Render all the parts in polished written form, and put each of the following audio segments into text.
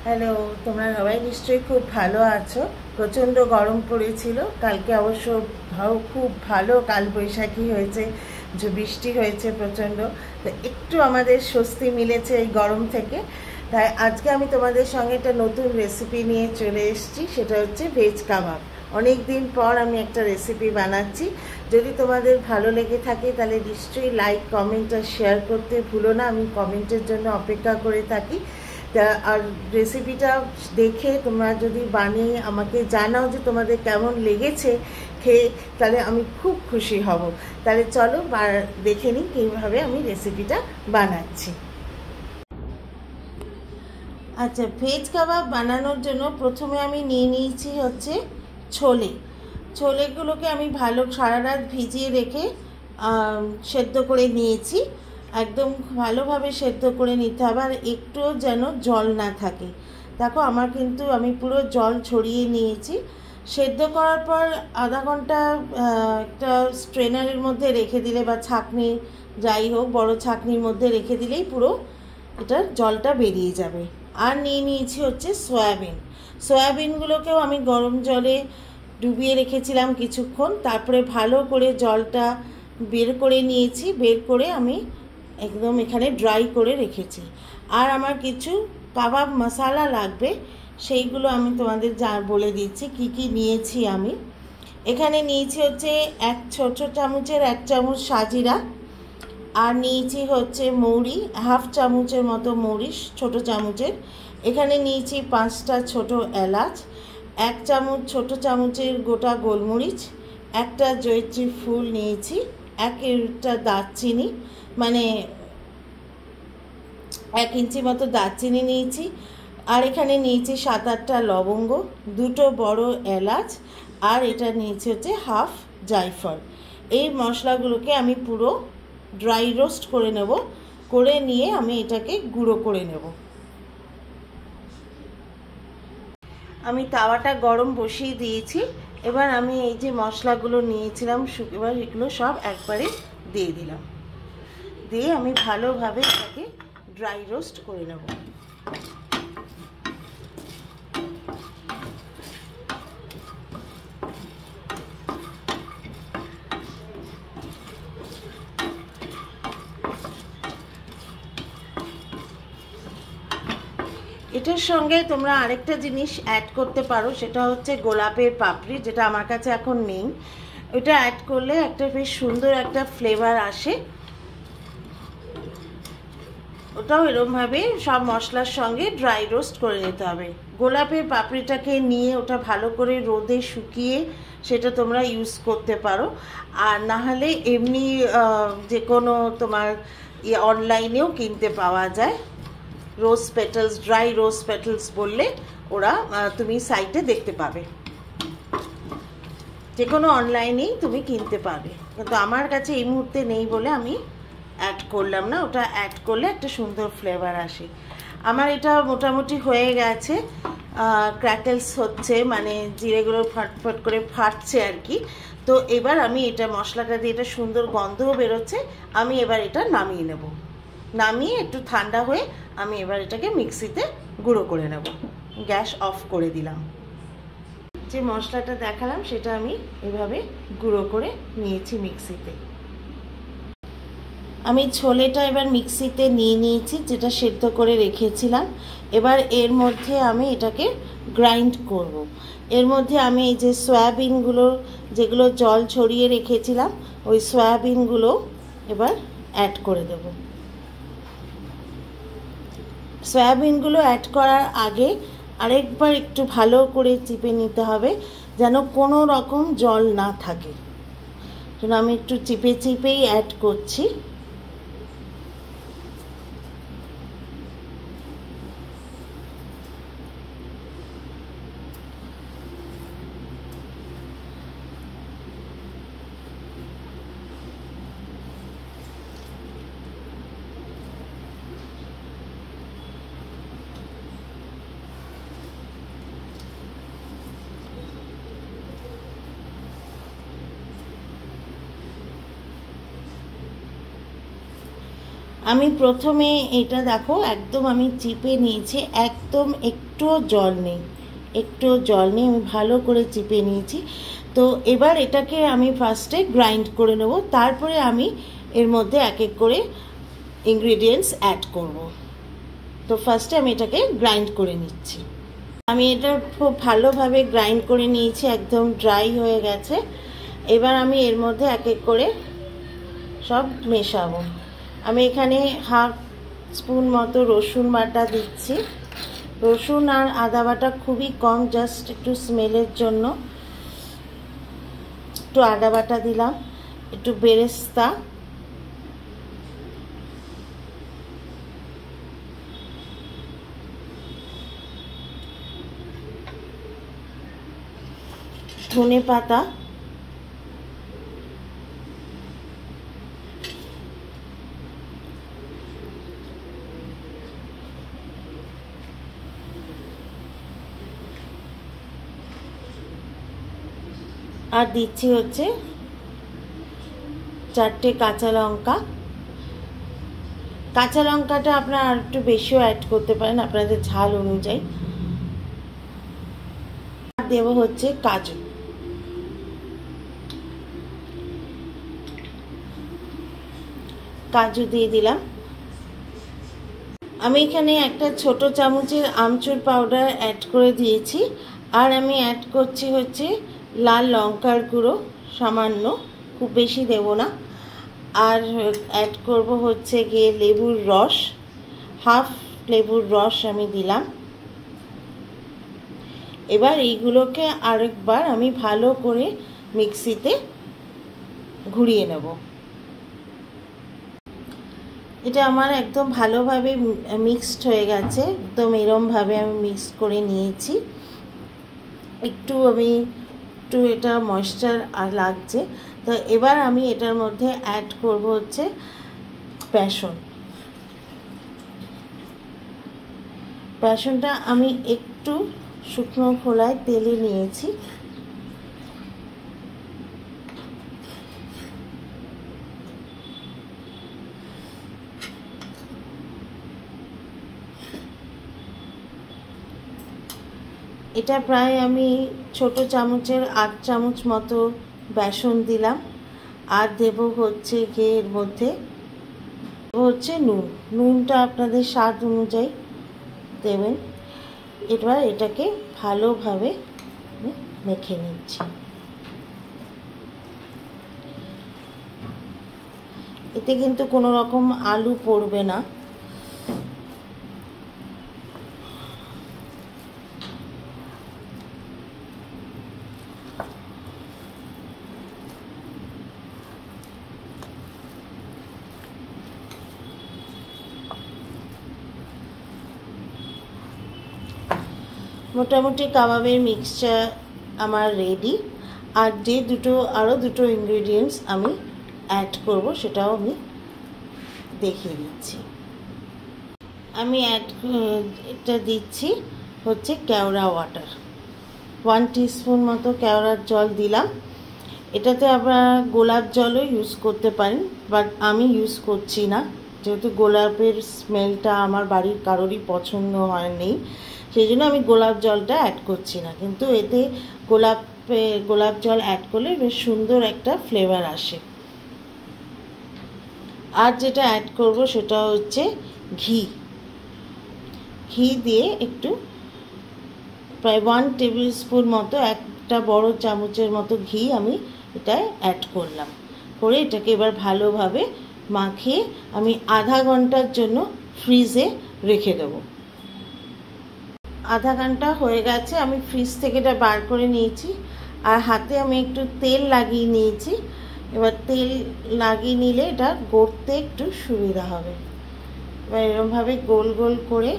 Hello, তোমরা সবাই নিশ্চয়ই খুব ভালো আছো। প্রচণ্ড গরম পড়েছিল কালকে, অবশ্য খুব ভালো কালবৈশাখী হয়েছে, যে বৃষ্টি হয়েছে প্রচণ্ড, তো একটু আমাদের স্বস্তি মিলেছে এই গরম থেকে। তাই আজকে আমি তোমাদের সঙ্গে একটা নতুন রেসিপি নিয়ে চলে এসেছি, সেটা হচ্ছে ভেজ কাবাব। অনেক দিন পর আমি একটা রেসিপি বানাচ্ছি। যদি তোমাদের ভালো লেগে থাকে তাহলে নিশ্চয়ই লাইক, কমেন্ট আর শেয়ার করতে ভুলো না। আমি কমেন্টের জন্য অপেক্ষা করে থাকি। আর রেসিপিটা দেখে তোমরা যদি বানিয়ে আমাকে জানাও যে তোমাদের কেমন লেগেছে খেয়ে, তাহলে আমি খুব খুশি হব। তাহলে চলো দেখে নিই কীভাবে আমি রেসিপিটা বানাচ্ছি। আচ্ছা, ভেজ কাবাব বানানোর জন্য প্রথমে আমি নিয়ে নিয়েছি হচ্ছে ছোলেগুলোকে আমি সারা রাত ভিজিয়ে রেখে সেদ্ধ করে নিয়েছি। একদম ভালোভাবে সেদ্ধ করে নিতে হবে, আর একটুও যেন জল না থাকে। দেখো আমি পুরো জল ছড়িয়ে নিয়েছি। সেদ্ধ করার পর আধা ঘন্টা একটা স্ট্রেনারের মধ্যে রেখে দিলে, বা ছাঁকনি যাই হোক, বড় ছাঁকনির মধ্যে রেখে দিলেই পুরো এটার জলটা বেরিয়ে যাবে। আর নিয়ে নিয়েছি হচ্ছে সয়াবিনগুলোকেও আমি গরম জলে ডুবিয়ে রেখেছিলাম কিছুক্ষণ, তারপরে ভালো করে জলটা বের করে নিয়েছি। বের করে আমি একদম এখানে ড্রাই করে রেখেছি। আর আমার কিছু কাবাব মশলা লাগবে, সেইগুলো আমি তোমাদের বলে দিচ্ছি কি কি নিয়েছি। আমি এখানে নিয়েছি হচ্ছে ছোট চামচের 1 চামচ সাজিরা, আর নিয়েছি হচ্ছে মৌরি, হাফ চামচের মতো মৌরি ছোট চামচের। এখানে নিয়েছি 5টা ছোট এলাচ, 1 চামচ ছোট চামচের গোটা গোলমরিচ, একটা জয়িত্রী ফুল নিয়েছি, একটা দারচিনি, মানে 1 ইঞ্চি মতো দারচিনি নিয়েছি। আর এখানে নিয়েছি 7-8টা লবঙ্গ, 2টো বড় এলাচ, আর এটা নিয়েছি হচ্ছে হাফ জায়ফল। এই মশলাগুলোকে আমি পুরো ড্রাই রোস্ট করে নেব, করে নিয়ে আমি এটাকে গুঁড়ো করে নেব। আমি তাওয়াটা গরম বসিয়ে দিয়েছি। এবার আমি এই যে মশলাগুলো নিয়েছিলাম, এবার এগুলো সব একবারে দিয়ে দিলাম। দিয়ে আমি ভালোভাবে এটাকে ড্রাই রোস্ট করে নেব। এটার সঙ্গে তোমরা আরেকটা জিনিস অ্যাড করতে পারো, সেটা হচ্ছে গোলাপের পাপড়ি, যেটা আমার কাছে এখন নেই। ওটা অ্যাড করলে একটা বেশ সুন্দর একটা ফ্লেভার আসে। ওটাও এরকমভাবে সব মশলার সঙ্গে ড্রাই রোস্ট করে নিতে হবে। গোলাপের পাপড়িটাকে নিয়ে ওটা ভালো করে রোদে শুকিয়ে সেটা তোমরা ইউজ করতে পারো। আর না হলে এমনি যে কোনো তোমার অনলাইনেও কিনতে পাওয়া যায়। রোজ পেটালস, ড্রাই রোজ পেটালস বললে ওরা তুমি সাইটে দেখতে পাবে, যে কোনো অনলাইনেই তুমি কিনতে পাবে। কিন্তু আমার কাছে এই মুহূর্তে নেই বলে আমি অ্যাড করলাম না। ওটা অ্যাড করলে একটা সুন্দর ফ্লেভার আসে। আমার এটা মোটামুটি হয়ে গেছে, ক্র্যাকেলস হচ্ছে, মানে জিরেগুলো ফটফট করে ফাটছে আর কি। তো এবার আমি এটা মশলাটা দিয়ে এটা সুন্দর গন্ধও বেরোচ্ছে। আমি এবার এটা নামিয়ে নেব। নামিয়ে একটু ঠান্ডা হয়ে আমি এবার এটাকে মিক্সিতে গুঁড়ো করে নেব। গ্যাস অফ করে দিলাম। যে মশলাটা দেখালাম সেটা আমি এভাবে গুঁড়ো করে নিয়েছি মিক্সিতে। আমি ছোলেটা এবার মিক্সিতে নিয়ে নিয়েছি, যেটা সেদ্ধ করে রেখেছিলাম। এবার এর মধ্যে আমি এটাকে গ্রাইন্ড করব। এর মধ্যে আমি এই যে সয়াবিনগুলো, যেগুলো জল ছড়িয়ে রেখেছিলাম, ওই সয়াবিনগুলো এবার অ্যাড করে দেব। সয়াবিনগুলো অ্যাড করার আগে আরেকবার একটু ভালো করে চিপে নিতে হবে, যেন কোনো রকম জল না থাকে। আমি একটু চিপে চিপেই অ্যাড করছি। আমি প্রথমে এটা দেখো একদম আমি চিপে নিয়েছি, একদম একটুও জল নেই, একটুও জল নেই, আমি ভালো করে চিপে নিয়েছি। তো এবার এটাকে আমি ফার্স্টে গ্রাইন্ড করে নেব, তারপরে আমি এর মধ্যে এক এক করে ইনগ্রিডিয়েন্টস অ্যাড করব। তো ফার্স্টে আমি এটাকে গ্রাইন্ড করে নিচ্ছি। আমি এটা খুব ভালোভাবে গ্রাইন্ড করে নিয়েছি, একদম ড্রাই হয়ে গেছে। এবার আমি এর মধ্যে এক এক করে সব মেশাবো। আমি এখানে হাফ স্পুন মতো রসুন বাটা দিচ্ছি। রসুন আর আদা বাটা খুবই কম, জাস্ট একটু স্মেলের জন্য একটু আদা বাটা দিলাম, একটু বেরেস্তা, ধনে পাতা, আর দিচ্ছি হচ্ছে 4টে কাঁচা লঙ্কা। কাঁচা লঙ্কাটা আপনারা আর একটু বেশিও অ্যাড করতে পারেন আপনাদের ঝাল অনুযায়ী। আর দেব হচ্ছে কাজু। কাজু দিয়ে দিলাম। আমি এখানে একটা ছোট চামচের আমচুর পাউডার অ্যাড করে দিয়েছি। আর আমি অ্যাড করছি হচ্ছে লাল লঙ্কার গুঁড়ো সামান্য, খুব বেশি দেব না। আর অ্যাড করব হচ্ছে গিয়ে লেবুর রস, হাফ লেবুর রস আমি দিলাম। এবার এইগুলোকে আরেকবার আমি ভালো করে মিক্সিতে ঘুরিয়ে নেব। এটা আমার একদম ভালোভাবে মিক্সড হয়ে গেছে, একদম এরমভাবে আমি মিক্স করে নিয়েছি। একটু এটা ময়েশ্চার লাগছে। তো এবার আমি এটার মধ্যে অ্যাড করব হচ্ছে বেসনটা আমি একটু শুকনো খোলায় তেলে নিয়েছি। এটা প্রায় আমি ছোট চামচের 8 চামচ মতো বেসন দিলাম। আর দেব হচ্ছে গিয়ে এর মধ্যে হচ্ছে নুনটা আপনাদের স্বাদ অনুযায়ী দেবেন। এবার এটাকে ভালোভাবে মেখে নিচ্ছি। এতে কিন্তু কোনো রকম আলু পড়বে না। মোটামুটি কাবাবের মিক্সচার আমার রেডি। আর যে আরও দুটো ইনগ্রিডিয়েন্টস আমি অ্যাড করব সেটাও আমি দেখিয়ে দিচ্ছি। আমি এটা দিচ্ছি হচ্ছে কেওড়া ওয়াটার, 1 টিস্পুন মতো কেওড়ার জল দিলাম। এটাতে আপনারা গোলাপ জলও ইউজ করতে পারেন, বাট আমি ইউজ করছি না, যেহেতু গোলাপের স্মেলটা আমার বাড়ির কারোরই পছন্দ হয়নি, সেই জন্য আমি গোলাপ জলটা অ্যাড করছি না। কিন্তু এতে গোলাপ জল অ্যাড করলে বেশ সুন্দর একটা ফ্লেভার আসে। আর যেটা অ্যাড করব সেটা হচ্ছে ঘি দিয়ে একটু প্রায় 1 টেবিল স্পুন মতো, একটা বড় চামচের মতো ঘি আমি এটা অ্যাড করলাম। করে এটাকে এবার ভালোভাবে মাখিয়ে আমি আধা ঘন্টার জন্য ফ্রিজে রেখে দেবো। আধা ঘন্টা হয়ে গেছে, আমি ফ্রিজ থেকে এটা বার করে নিয়েছি। আর হাতে আমি একটু তেল লাগিয়ে নিয়েছি। এবার তেল লাগিয়ে নিলে এটা গড়তে একটু সুবিধা হবে। এবার এরকমভাবে গোল গোল করে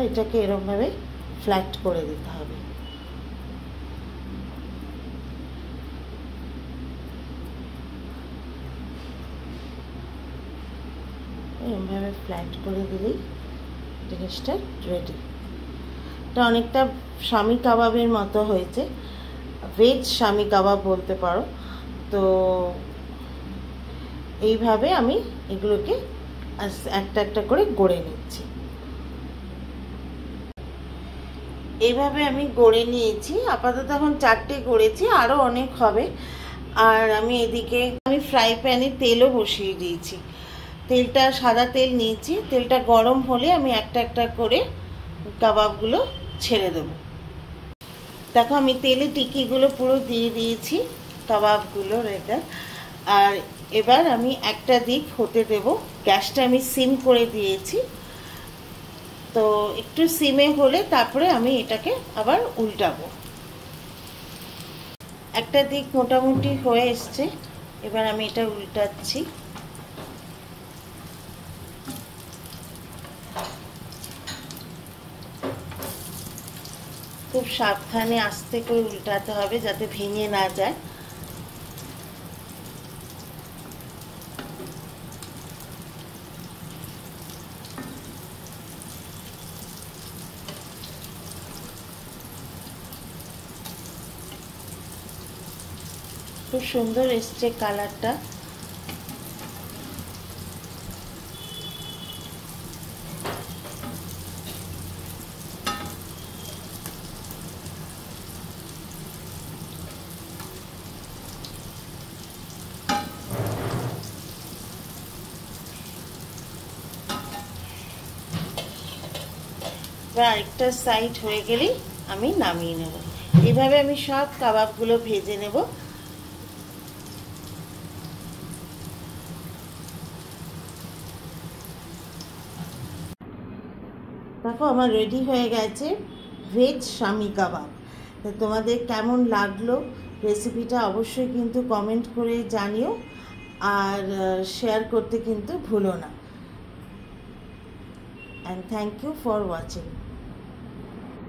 এটাকে এরকমভাবে ফ্ল্যাট করে দিতে হবে। এরকমভাবে ফ্ল্যাট করে দিলেই জিনিসটা রেডি। এটা অনেকটা শামি কাবাবের মতো হয়েছে, ভেজ শামি কাবাব বলতে পারো। তো এইভাবে আমি এগুলোকে একটা একটা করে গড়ে নিচ্ছি। এইভাবে আমি গড়ে নিয়েছি, আপাতত এখন 4টে গড়েছি, আরও অনেক হবে। আর আমি এদিকে ফ্রাই প্যানে তেলও বসিয়ে দিয়েছি। তেলটা সাদা তেল নিয়েছি, তেলটা গরম হলে আমি একটা একটা করে কাবাবগুলো ছেড়ে দেব। দেখো আমি তেলে টিকিগুলো পুরো দিয়ে দিয়েছি কাবাবগুলোর এটা। আর এবার আমি একটা দিক হতে দেব, গ্যাসটা আমি সিম করে দিয়েছি। তো একটু সিমে হলে তারপরে আমি এটাকে আবার উল্টাবো। একটা দিক মোটামুটি হয়ে এসছে, এবার আমি এটা উল্টাচ্ছি। খুব সাবধানে আস্তে করে উল্টাতে হবে যাতে ভেঙে না যায়। খুব সুন্দর এসছে কালারটা। এবার আরেকটা সাইড হয়ে গেলেই আমি নামিয়ে নেব। এইভাবে আমি সব কাবাবগুলো ভেজে নেব। দেখো আমার রেডি হয়ে গেছে ভেজ শামি কাবাব। তো তোমাদের কেমন লাগলো রেসিপিটা অবশ্যই কিন্তু কমেন্ট করে জানিও, আর শেয়ার করতে কিন্তু ভুলো না। And thank you for watching.